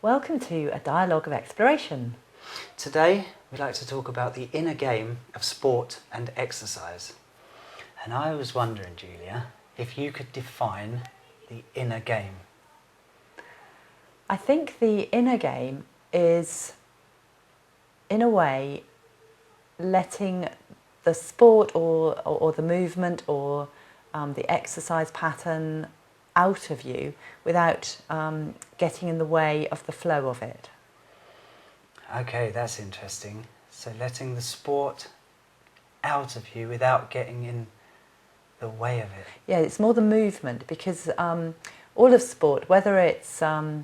Welcome to a dialogue of exploration. Today we'd like to talk about the inner game of sport and exercise. And I was wondering, Julia, if you could define the inner game. I think the inner game is, in a way, letting the sport or the movement or the exercise pattern out of you without getting in the way of the flow of it. Okay, that's interesting. So letting the sport out of you without getting in the way of it. Yeah, it's more the movement, because all of sport, whether it's a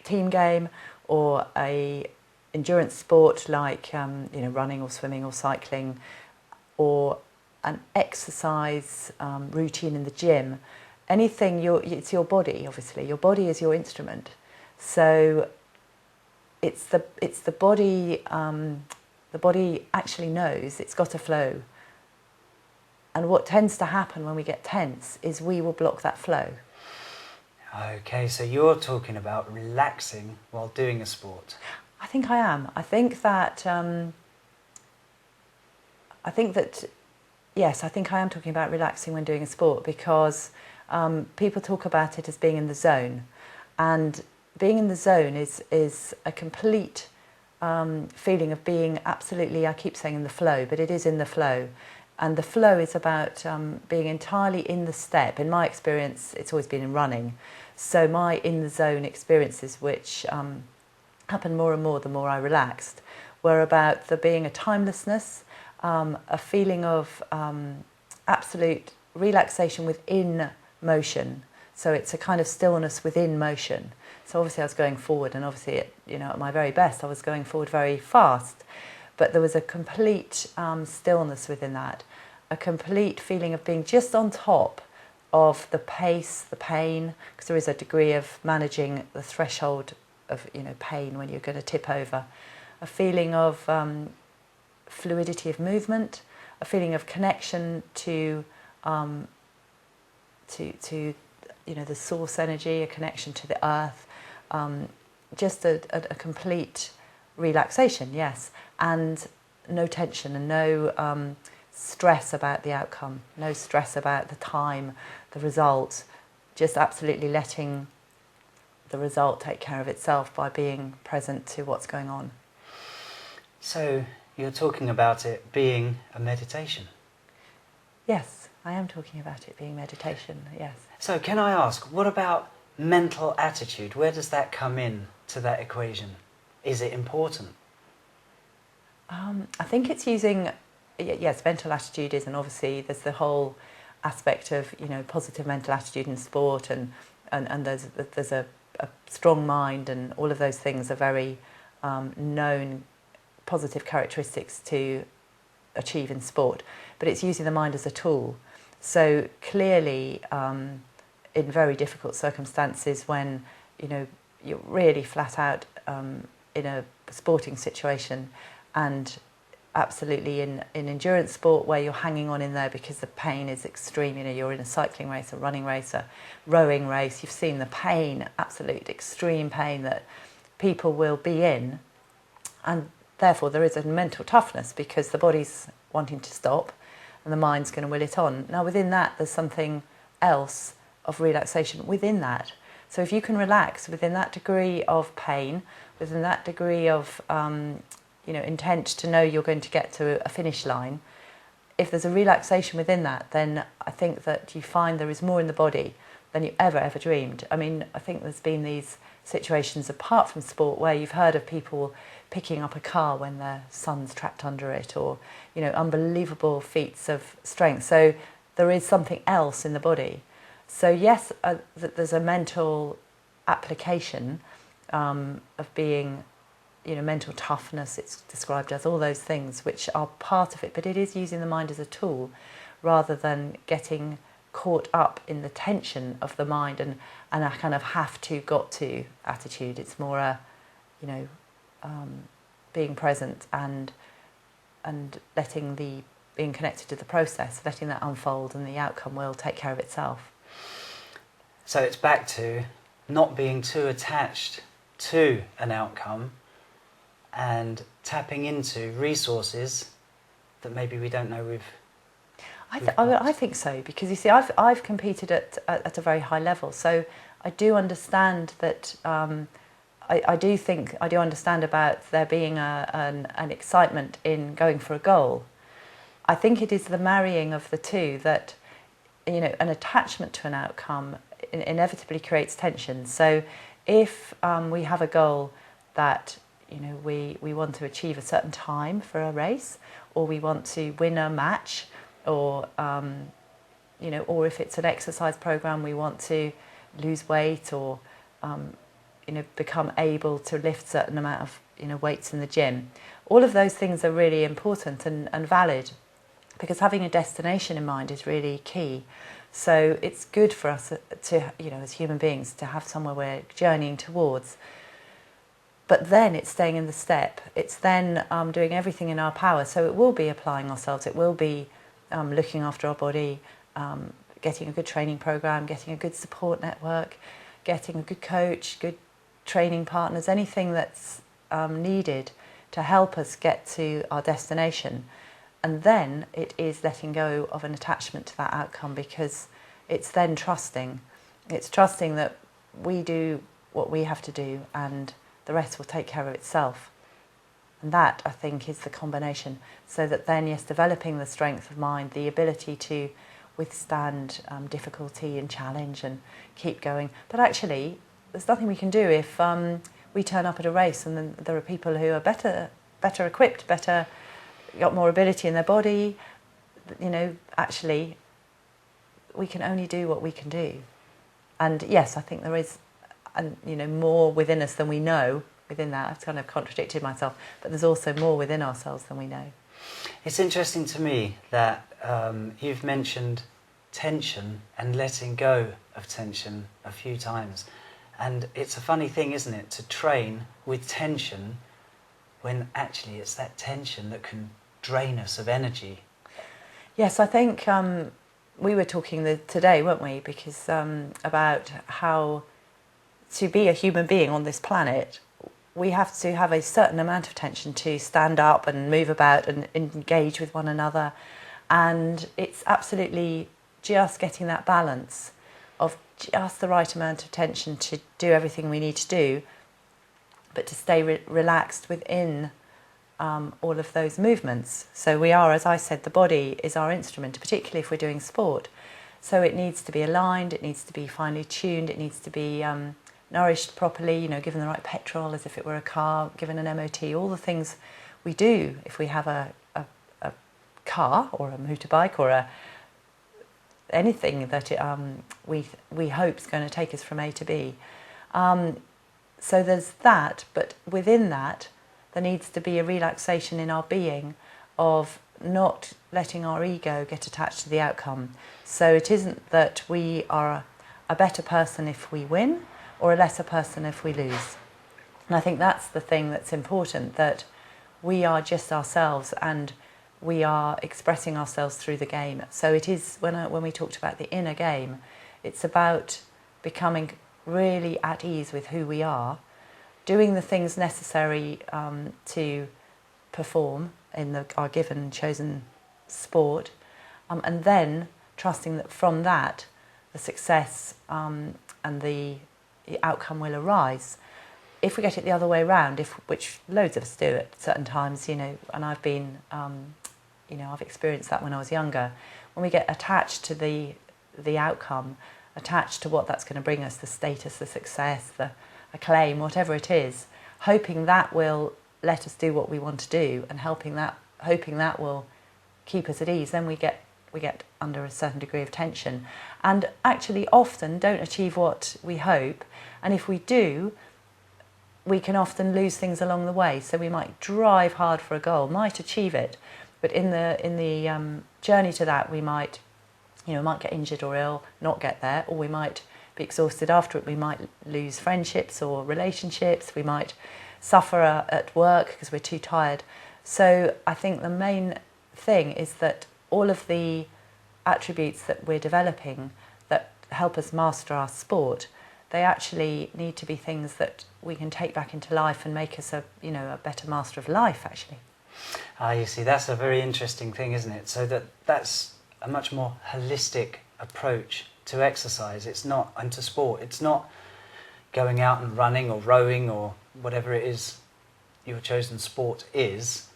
team game or a endurance sport like running or swimming or cycling, or an exercise routine in the gym, anything, it's your body. Obviously, your body is your instrument. So it's the body. The body actually knows it's got to flow. And what tends to happen when we get tense is we will block that flow. Okay, so you're talking about relaxing while doing a sport. I think I am. I think that yes, I think I am talking about relaxing when doing a sport, because people talk about it as being in the zone, and being in the zone is a complete feeling of being absolutely, I keep saying in the flow, but it is in the flow. And the flow is about being entirely in the step. In my experience, it's always been in running. So my in the zone experiences, which happened more and more the more I relaxed, were about there being a timelessness, a feeling of absolute relaxation within motion. So it's a kind of stillness within motion. So obviously I was going forward, and obviously at my very best I was going forward very fast. But there was a complete stillness within that, a complete feeling of being just on top of the pace, the pain, because there is a degree of managing the threshold of pain when you're going to tip over, a feeling of fluidity of movement, a feeling of connection to the source energy, a connection to the earth, just a complete relaxation, yes, and no tension and no stress about the outcome, no stress about the time, the result, just absolutely letting the result take care of itself by being present to what's going on. So you're talking about it being a meditation? Yes, I am talking about it being meditation, yes. So can I ask, what about mental attitude? Where does that come in to that equation? Is it important? I think it's using, yes, mental attitude is, and obviously there's the whole aspect of positive mental attitude in sport, and there's a strong mind, and all of those things are very known positive characteristics to achieve in sport. But it's using the mind as a tool. So clearly, in very difficult circumstances, when you're really flat out in a sporting situation, and absolutely in endurance sport where you're hanging on in there because the pain is extreme. You're in a cycling race, a running race, a rowing race. You've seen the pain, absolute extreme pain that people will be in, and therefore there is a mental toughness because the body's wanting to stop and the mind's going to will it on. Now within that there's something else of relaxation within that. So if you can relax within that degree of pain, within that degree of intent to know you're going to get to a finish line, if there's a relaxation within that, then I think that you find there is more in the body than you ever dreamed. I mean, I think there's been these situations apart from sport where you've heard of people picking up a car when their son's trapped under it, or unbelievable feats of strength. So there is something else in the body. So yes, there's a mental application of being mental toughness, it's described as, all those things which are part of it, but it is using the mind as a tool rather than getting caught up in the tension of the mind and a kind of have to, got to attitude. It's more a being present and being connected to the process, letting that unfold, and the outcome will take care of itself. So it's back to not being too attached to an outcome and tapping into resources that maybe we don't know we've I think so, because you see, I've competed at a very high level, so I do understand that. I do understand about there being an excitement in going for a goal. I think it is the marrying of the two that, you know, an attachment to an outcome inevitably creates tension. So if we have a goal that, you know, we want to achieve a certain time for a race, or we want to win a match, or you know, or if it's an exercise program, we want to lose weight, or you know, become able to lift a certain amount of, you know, weights in the gym. All of those things are really important and valid, because having a destination in mind is really key. So it's good for us to, you know, as human beings, to have somewhere we're journeying towards. But then it's staying in the step. It's then doing everything in our power. So it will be applying ourselves. It will be looking after our body, getting a good training program, getting a good support network, getting a good coach, good training partners, anything that's needed to help us get to our destination. And then it is letting go of an attachment to that outcome, because it's then trusting. It's trusting that we do what we have to do and the rest will take care of itself. And that, I think, is the combination. So that then, yes, developing the strength of mind, the ability to withstand difficulty and challenge and keep going. But actually, there's nothing we can do if we turn up at a race and then there are people who are better equipped, got more ability in their body. You know, actually, we can only do what we can do. And yes, I think there is, you know, more within us than we know. Within that, I've kind of contradicted myself, but there's also more within ourselves than we know. It's interesting to me that you've mentioned tension and letting go of tension a few times. And it's a funny thing, isn't it, to train with tension when actually it's that tension that can drain us of energy. Yes, I think we were talking today, weren't we, because about how to be a human being on this planet, we have to have a certain amount of tension to stand up and move about and engage with one another. And it's absolutely just getting that balance of just the right amount of tension to do everything we need to do, but to stay relaxed within all of those movements. So we are, as I said, the body is our instrument, particularly if we're doing sport. So it needs to be aligned, it needs to be finely tuned, it needs to be nourished properly, you know, given the right petrol as if it were a car, given an MOT, all the things we do if we have a car or a motorbike or anything that we hope is going to take us from A to B. So there's that, but within that there needs to be a relaxation in our being of not letting our ego get attached to the outcome. So it isn't that we are a better person if we win or a lesser person if we lose. And I think that's the thing that's important, that we are just ourselves and we are expressing ourselves through the game. So it is, when we talked about the inner game, it's about becoming really at ease with who we are, doing the things necessary to perform in our given chosen sport, and then trusting that from that the success and the outcome will arise. If we get it the other way around, which loads of us do at certain times, you know, and I've been, you know, I've experienced that when I was younger, when we get attached to the outcome, attached to what that's going to bring us, the status, the success, the acclaim, whatever it is, hoping that will let us do what we want to do, and hoping that will keep us at ease, then we get under a certain degree of tension, and actually often don't achieve what we hope. And if we do, we can often lose things along the way. So we might drive hard for a goal, might achieve it, but in the journey to that, we might get injured or ill, not get there, or we might be exhausted after it. We might lose friendships or relationships. We might suffer at work because we're too tired. So I think the main thing is that all of the attributes that we're developing that help us master our sport, they actually need to be things that we can take back into life and make us a better master of life, actually. You see, that's a very interesting thing, isn't it? So that's a much more holistic approach to exercise. It's not, and to sport. It's not going out and running or rowing or whatever it is your chosen sport is.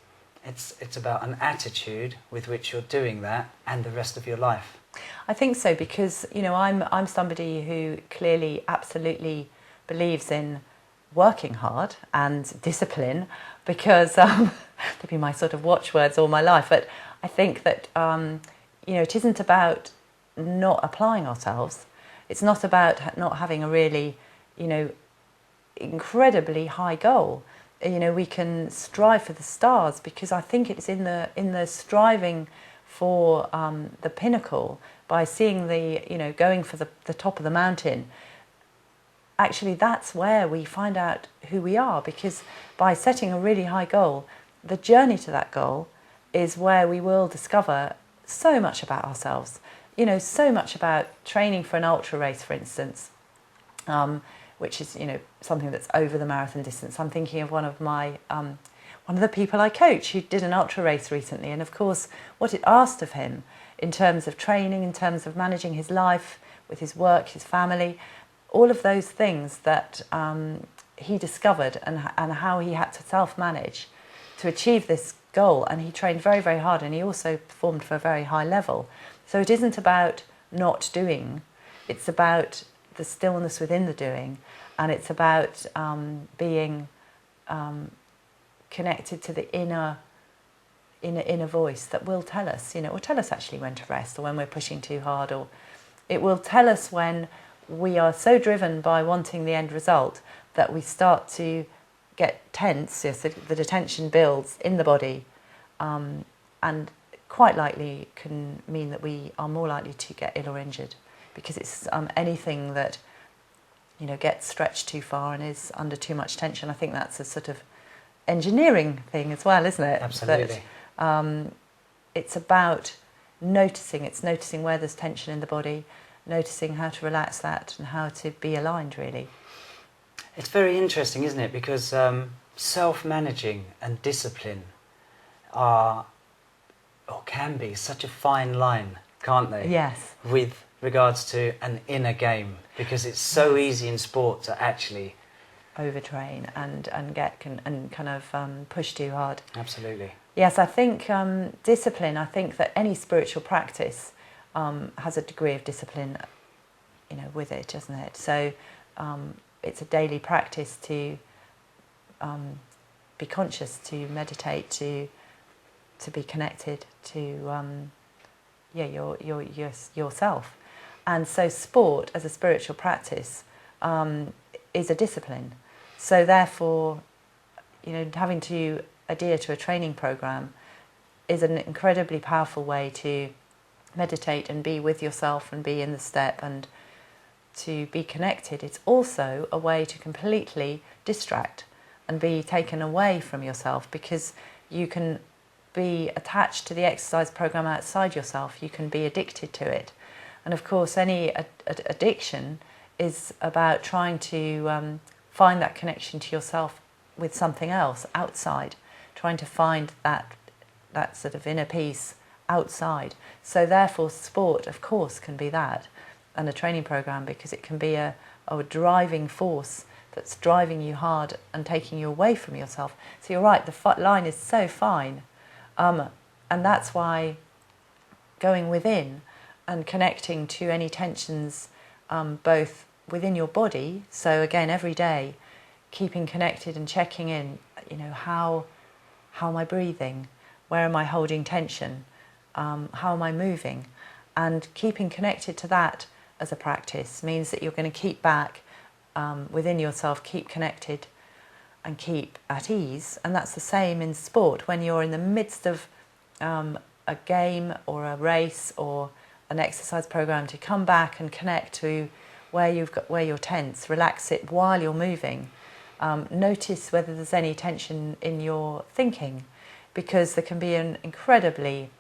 It's about an attitude with which you're doing that and the rest of your life. I think so, because I'm somebody who clearly absolutely believes in working hard and discipline, because they'll be my sort of watchwords all my life. But I think that it isn't about not applying ourselves. It's not about not having a really incredibly high goal. We can strive for the stars, because I think it's in the striving for the pinnacle, by seeing going for the top of the mountain. Actually, that's where we find out who we are, because by setting a really high goal, the journey to that goal is where we will discover so much about ourselves. So much about training for an ultra race, for instance, which is something that's over the marathon distance. I'm thinking of one of the people I coach who did an ultra race recently, and of course what it asked of him in terms of training, in terms of managing his life with his work, his family, all of those things that he discovered, and how he had to self-manage to achieve this goal. And he trained very, very hard, and he also performed for a very high level. So it isn't about not doing, it's about the stillness within the doing, and it's about being connected to the inner voice that will tell us, or tell us actually when to rest, or when we're pushing too hard, or it will tell us when we are so driven by wanting the end result that we start to get tense. Yes, the tension builds in the body, and quite likely can mean that we are more likely to get ill or injured, because it's anything that gets stretched too far and is under too much tension. I think that's a sort of engineering thing as well, isn't it? Absolutely. That, it's about noticing. It's noticing where there's tension in the body, noticing how to relax that and how to be aligned, really. It's very interesting, isn't it? Because self-managing and discipline are, or can be, such a fine line, can't they? Yes. With regards to an inner game, because it's so easy in sport to actually overtrain and kind of push too hard. Absolutely. Yes, I think discipline. I think that any spiritual practice has a degree of discipline, with it, doesn't it? So it's a daily practice to be conscious, to meditate, to be connected to yourself. And so sport as a spiritual practice is a discipline. So therefore, having to adhere to a training program is an incredibly powerful way to meditate and be with yourself and be in the step and to be connected. It's also a way to completely distract and be taken away from yourself, because you can be attached to the exercise program outside yourself. You can be addicted to it. And of course, any addiction is about trying to find that connection to yourself with something else outside, trying to find that sort of inner peace outside. So therefore, sport, of course, can be that, and a training program, because it can be a driving force that's driving you hard and taking you away from yourself. So you're right, the line is so fine. And that's why going within and connecting to any tensions, both within your body, so again, every day, keeping connected and checking in, how am I breathing? Where am I holding tension? How am I moving? And keeping connected to that as a practice means that you're going to keep back within yourself, keep connected and keep at ease. And that's the same in sport. When you're in the midst of a game or a race or an exercise program, to come back and connect to where you're tense, relax it while you're moving. Notice whether there's any tension in your thinking, because there can be an incredibly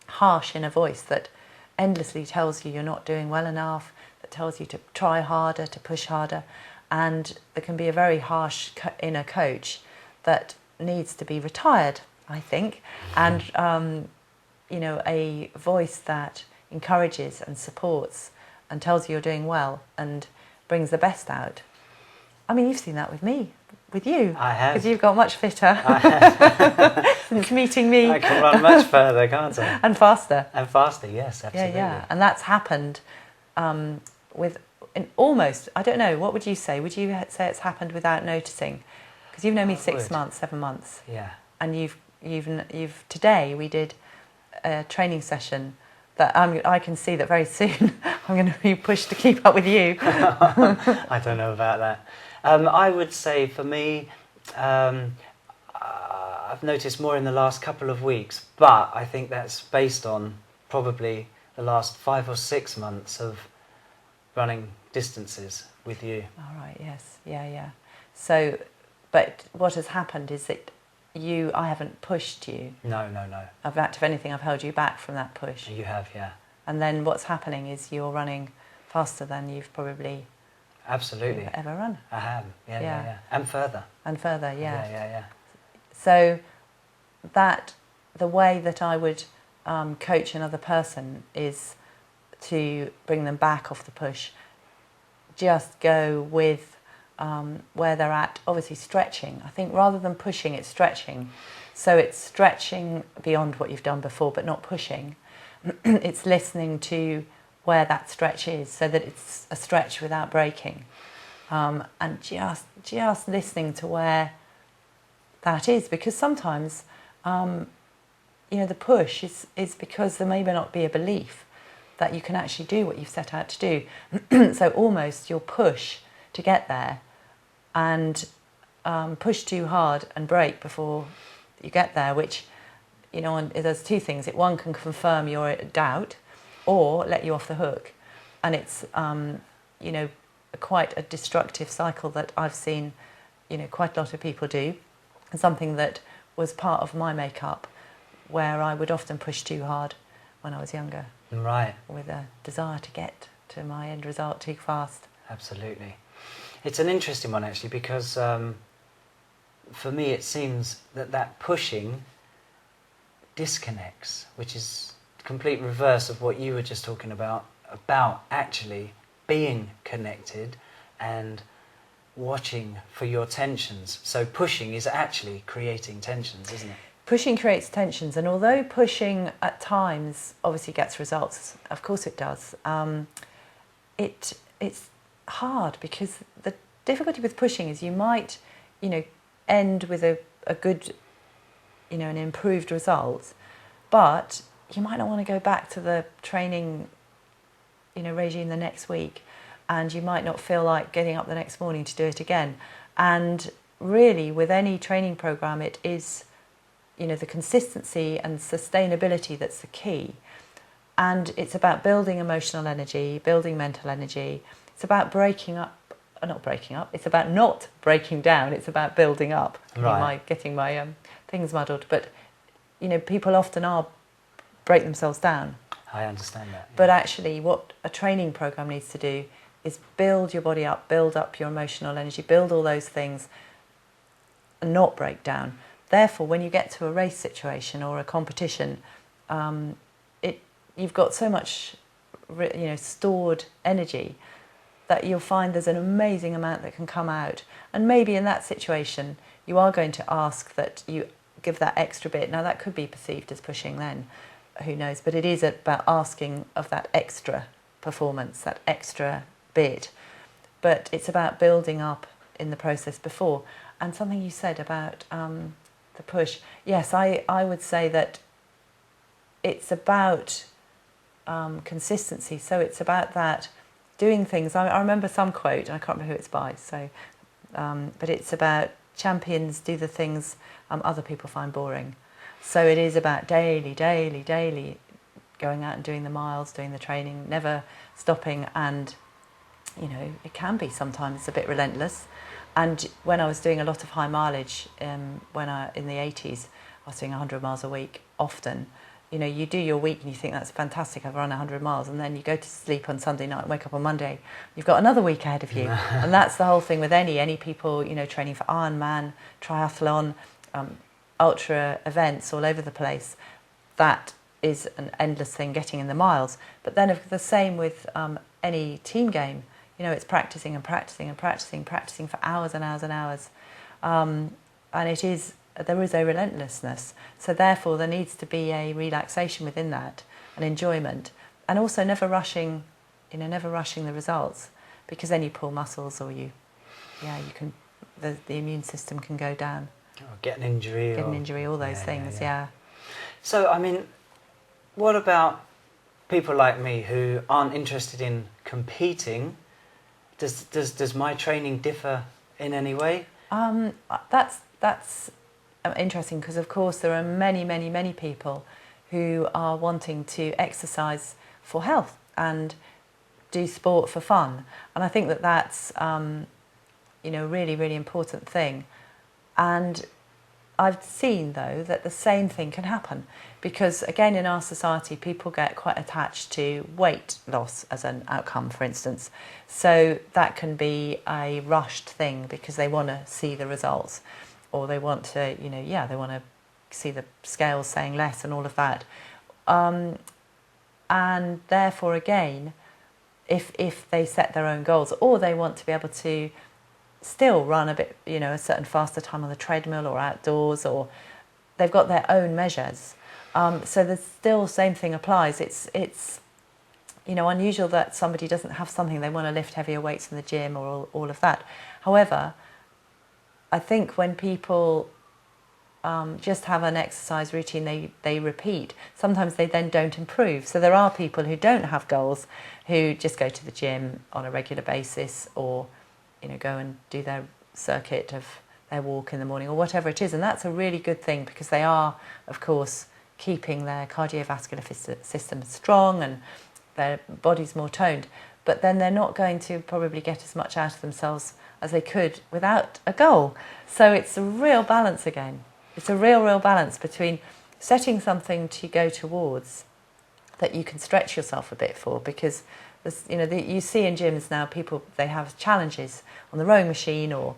harsh inner voice that endlessly tells you you're not doing well enough, that that tells you to try harder, to push harder, and there can be a very harsh inner coach that needs to be retired, I think, and a voice that encourages and supports and tells you you're doing well and brings the best out. I mean, you've seen that with me, with you. I have. Because you've got much fitter since meeting me. I can run much further, can't I? And faster. And faster, yes, absolutely. Yeah. And that's happened almost, I don't know, what would you say? Would you say it's happened without noticing? Because you've known me 6 months, 7 months. Yeah. And you've today we did a training session that I can see that very soon I'm going to be pushed to keep up with you. I don't know about that. I would say for me, I've noticed more in the last couple of weeks, but I think that's based on probably the last 5 or 6 months of running distances with you. All right, yes, yeah. So, but what has happened is that I haven't pushed you. No. In fact, if anything, I've held you back from that push. You have, yeah. And then what's happening is you're running faster than you've probably absolutely ever run. I have, yeah. And further. Yeah. So that the way that I would coach another person is to bring them back off the push. Just go with where they're at, obviously stretching. I think rather than pushing, it's stretching. So it's stretching beyond what you've done before, but not pushing. It's listening to where that stretch is, so that it's a stretch without breaking. And just listening to where that is, because sometimes, the push is because there may not be a belief that you can actually do what you've set out to do. So almost you'll push to get there and push too hard and break before you get there, which, there's two things. One can confirm your doubt or let you off the hook. And it's, quite a destructive cycle that I've seen, quite a lot of people do. And something that was part of my makeup, where I would often push too hard when I was younger. Right. With a desire to get to my end result too fast. Absolutely. It's an interesting one, actually, because for me it seems that pushing disconnects, which is the complete reverse of what you were just talking about actually being connected and watching for your tensions. So pushing is actually creating tensions, isn't it? Pushing creates tensions, and although pushing at times obviously gets results, of course it does, it's hard, because the difficulty with pushing is you might, end with a good, an improved result, but you might not want to go back to the training, regime the next week, and you might not feel like getting up the next morning to do it again. And really, with any training program, it is, the consistency and sustainability that's the key. And it's about building emotional energy, building mental energy. It's about it's about not breaking down, it's about building up. Right. Getting my things muddled. But, people often break themselves down. I understand that. Yeah. But actually what a training program needs to do is build your body up, build up your emotional energy, build all those things and not break down. Therefore, when you get to a race situation or a competition, you've got so much, stored energy that you'll find there's an amazing amount that can come out. And maybe in that situation, you are going to ask that you give that extra bit. Now, that could be perceived as pushing then, who knows? But it is about asking of that extra performance, that extra bit. But it's about building up in the process before. And something you said about the push. Yes, I would say that it's about consistency. So it's about that doing things. I remember some quote, and I can't remember who it's by. So, but it's about champions do the things other people find boring. So it is about daily going out and doing the miles, doing the training, never stopping. And it can be sometimes a bit relentless. And when I was doing a lot of high mileage, in the 80s, I was doing 100 miles a week often. you know, you do your week and you think that's fantastic, I've run 100 miles, and then you go to sleep on Sunday night and wake up on Monday, you've got another week ahead of you. And that's the whole thing with any people, you know, training for Ironman, triathlon, ultra events all over the place. That is an endless thing, getting in the miles. But then the same with any team game. You know, it's practicing and practicing and practicing for hours and hours and hours. And there is a relentlessness. So therefore there needs to be a relaxation within that, an enjoyment, and also never rushing the results, because then you pull muscles, or the immune system can go down. Or get an injury. All those things, yeah. So, I mean, what about people like me who aren't interested in competing? Does my training differ in any way? That's interesting, because of course there are many people who are wanting to exercise for health and do sport for fun, and I think that's really important thing. And I've seen, though, that the same thing can happen, because again in our society people get quite attached to weight loss as an outcome, for instance. So that can be a rushed thing because they want to see the results, or they want to, they want to see the scales saying less and all of that. And therefore, again, if they set their own goals, or they want to be able to still run a bit, a certain faster time on the treadmill or outdoors, or they've got their own measures. So the still same thing applies. It's unusual that somebody doesn't have something they want to lift heavier weights in the gym or all of that. However, I think when people just have an exercise routine they repeat, sometimes they then don't improve. So there are people who don't have goals, who just go to the gym on a regular basis, or go and do their circuit of their walk in the morning or whatever it is. And that's a really good thing, because they are, of course, keeping their cardiovascular system strong and their body's more toned. But then they're not going to probably get as much out of themselves as they could without a goal. So it's a real balance again. It's a real balance between setting something to go towards that you can stretch yourself a bit for, because you see in gyms now people, they have challenges on the rowing machine, or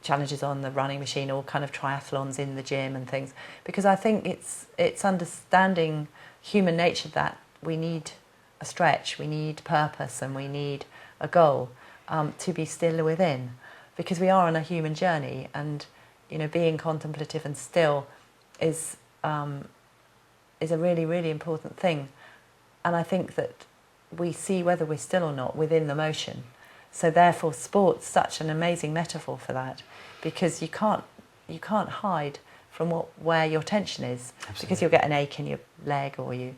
challenges on the running machine, or kind of triathlons in the gym and things, because I think it's understanding human nature that we need a stretch, we need purpose, and we need a goal to be still within, because we are on a human journey, and being contemplative and still is a really important thing. And I think that we see whether we're still or not within the motion. So therefore sport's such an amazing metaphor for that, because you can't hide from where your tension is. Absolutely. Because you'll get an ache in your leg, or you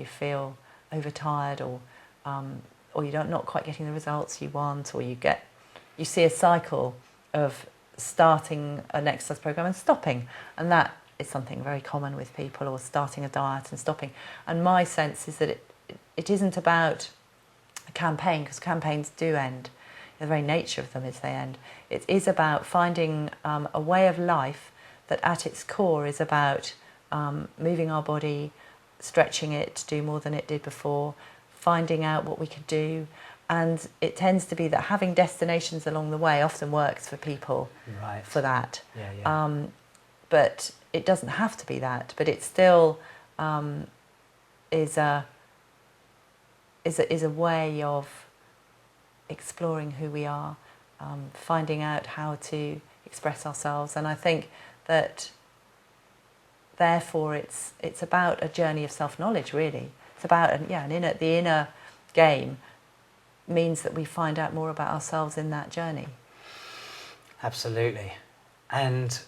feel overtired, or you're not quite getting the results you want, or you see a cycle of starting an exercise program and stopping, and that is something very common with people, or starting a diet and stopping. And my sense is that it isn't about a campaign, because campaigns do end. The very nature of them is they end. It is about finding a way of life that at its core is about moving our body, stretching it to do more than it did before, finding out what we could do. And it tends to be that having destinations along the way often works for people. Right. For that. Yeah. But it doesn't have to be that. But it still is a way of exploring who we are, finding out how to express ourselves. And I think that therefore it's about a journey of self-knowledge, really. It's about the inner game means that we find out more about ourselves in that journey. Absolutely. And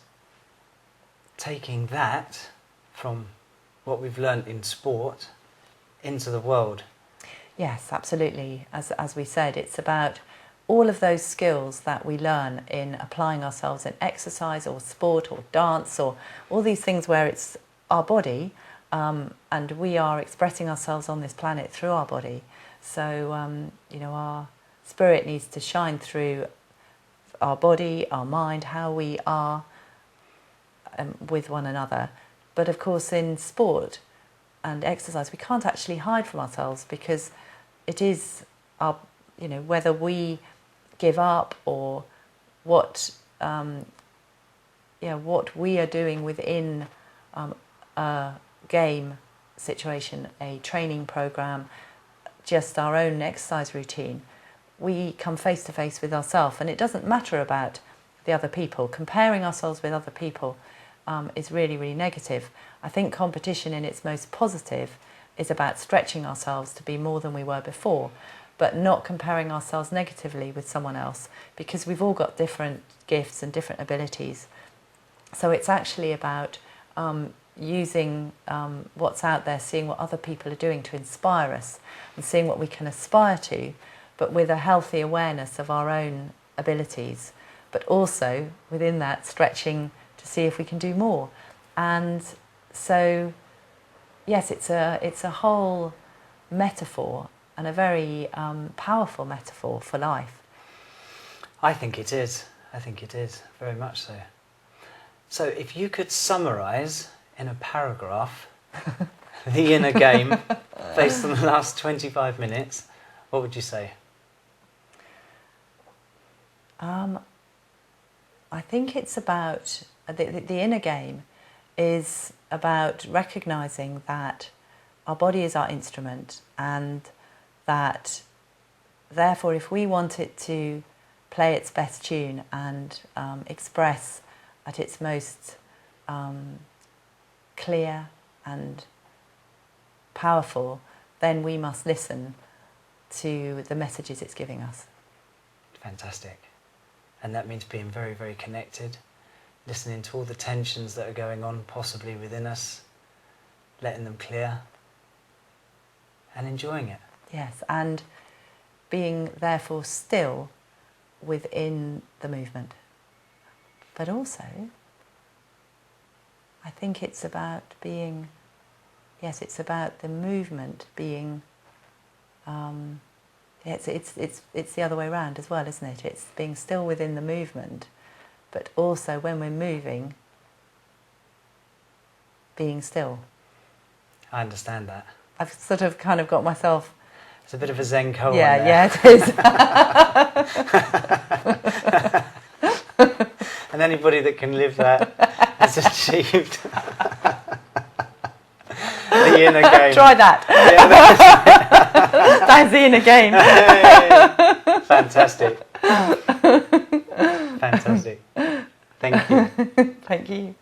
taking that from what we've learned in sport into the world. Yes, absolutely. As we said, it's about all of those skills that we learn in applying ourselves in exercise or sport or dance, or all these things where it's our body, and we are expressing ourselves on this planet through our body. So, our spirit needs to shine through our body, our mind, how we are with one another, But of course in sport and exercise we can't actually hide from ourselves, because it is our, you know, whether we give up or what what we are doing within a game situation, a training program, just our own exercise routine, we come face to face with ourselves, and it doesn't matter about the other people. Comparing ourselves with other people is really, really negative. I think competition in its most positive is about stretching ourselves to be more than we were before, but not comparing ourselves negatively with someone else, because we've all got different gifts and different abilities. So it's actually about using what's out there, seeing what other people are doing to inspire us, and seeing what we can aspire to, but with a healthy awareness of our own abilities, but also within that stretching to see if we can do more. And so yes, it's a whole metaphor, and a very powerful metaphor for life. I think it is. I think it is, very much so. So if you could summarise in a paragraph the inner game based on the last 25 minutes, what would you say? I think it's about, the inner game is about recognising that our body is our instrument, and that therefore if we want it to play its best tune and express at its most clear and powerful, then we must listen to the messages it's giving us. Fantastic. And that means being very, very connected, listening to all the tensions that are going on possibly within us, letting them clear, and enjoying it. Yes, and being therefore still within the movement. But also, I think it's about being, yes, it's about the movement being, it's the other way around as well, isn't it? It's being still within the movement, but also when we're moving, being still. I understand that. I've sort of kind of got myself... It's a bit of a Zen koan there. Yeah, it is. And anybody that can live that has achieved the inner game. Try that. Yeah, that's the inner game. Hey, fantastic. Fantastic. Thank you. Thank you.